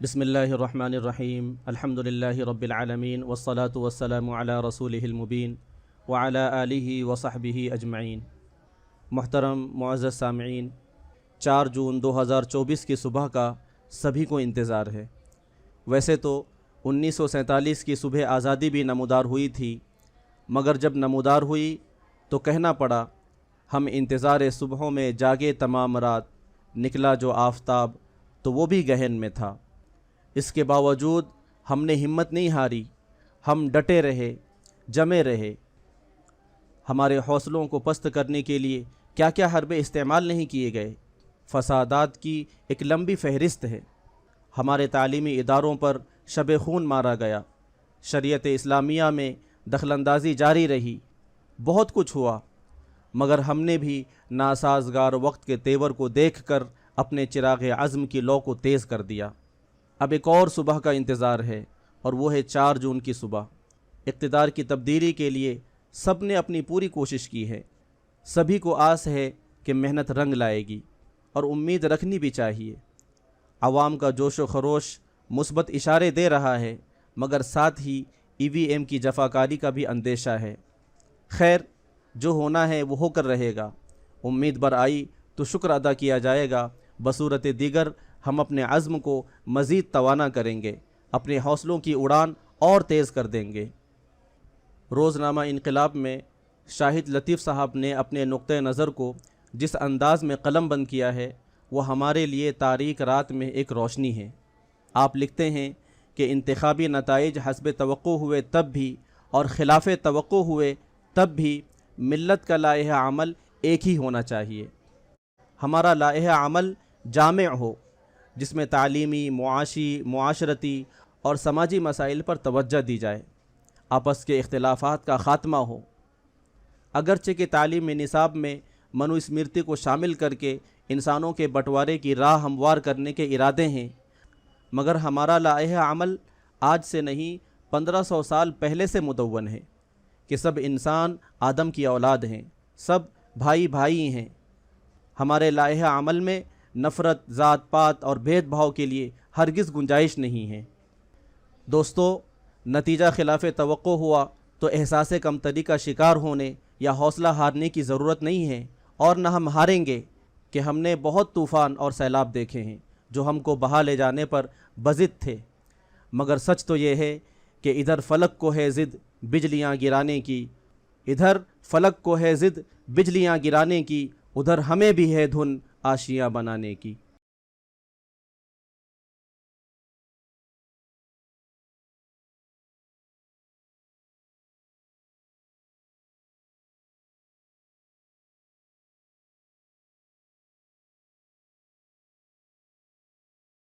بسم اللہ الرحمن الرحیم الحمد للہ رب العالمین والصلاة والسلام علی رسولہ المبین وعلی آلہ وصحبہ اجمعین۔ محترم معزز سامعین، 4 جون 2024 کی صبح کا سبھی کو انتظار ہے۔ ویسے تو 1947 کی صبح آزادی بھی نمودار ہوئی تھی، مگر جب نمودار ہوئی تو کہنا پڑا ہم انتظار صبحوں میں جاگے تمام رات، نکلا جو آفتاب تو وہ بھی گہن میں تھا۔ اس کے باوجود ہم نے ہمت نہیں ہاری، ہم ڈٹے رہے، جمے رہے۔ ہمارے حوصلوں کو پست کرنے کے لیے کیا کیا حربے استعمال نہیں کیے گئے، فسادات کی ایک لمبی فہرست ہے۔ ہمارے تعلیمی اداروں پر شب خون مارا گیا، شریعت اسلامیہ میں دخل اندازی جاری رہی، بہت کچھ ہوا، مگر ہم نے بھی ناسازگار وقت کے تیور کو دیکھ کر اپنے چراغ عزم کی لو کو تیز کر دیا۔ اب ایک اور صبح کا انتظار ہے، اور وہ ہے 4 جون کی صبح۔ اقتدار کی تبدیلی کے لیے سب نے اپنی پوری کوشش کی ہے، سبھی کو آس ہے کہ محنت رنگ لائے گی، اور امید رکھنی بھی چاہیے۔ عوام کا جوش و خروش مثبت اشارے دے رہا ہے، مگر ساتھ ہی EVM کی جفاکاری کا بھی اندیشہ ہے۔ خیر، جو ہونا ہے وہ ہو کر رہے گا۔ امید بر آئی تو شکر ادا کیا جائے گا، بصورت دیگر ہم اپنے عزم کو مزید توانا کریں گے، اپنے حوصلوں کی اڑان اور تیز کر دیں گے۔ روزنامہ انقلاب میں شاہد لطیف صاحب نے اپنے نقطۂ نظر کو جس انداز میں قلم بند کیا ہے، وہ ہمارے لیے تاریک رات میں ایک روشنی ہے۔ آپ لکھتے ہیں کہ انتخابی نتائج حسب توقع ہوئے تب بھی اور خلاف توقع ہوئے تب بھی ملت کا لائحہ عمل ایک ہی ہونا چاہیے۔ ہمارا لائحہ عمل جامع ہو، جس میں تعلیمی، معاشی، معاشرتی اور سماجی مسائل پر توجہ دی جائے، آپس کے اختلافات کا خاتمہ ہو۔ اگرچہ کہ تعلیم نصاب میں منو اسمرتی کو شامل کر کے انسانوں کے بٹوارے کی راہ ہموار کرنے کے ارادے ہیں، مگر ہمارا لائحہ عمل آج سے نہیں 1500 سال پہلے سے مدون ہے کہ سب انسان آدم کی اولاد ہیں، سب بھائی بھائی ہیں۔ ہمارے لائحہ عمل میں نفرت، ذات پات اور بھید بھاؤ کے لیے ہرگز گنجائش نہیں ہے۔ دوستو، نتیجہ خلاف توقع ہوا تو احساس کمتری کا شکار ہونے یا حوصلہ ہارنے کی ضرورت نہیں ہے، اور نہ ہم ہاریں گے کہ ہم نے بہت طوفان اور سیلاب دیکھے ہیں جو ہم کو بہا لے جانے پر بضد تھے، مگر سچ تو یہ ہے کہ ادھر فلک کو ہے ضد بجلیاں گرانے کی، ادھر فلک کو ہے ضد بجلیاں گرانے کی، ادھر ہمیں بھی ہے دھن آشیاں بنانے کی۔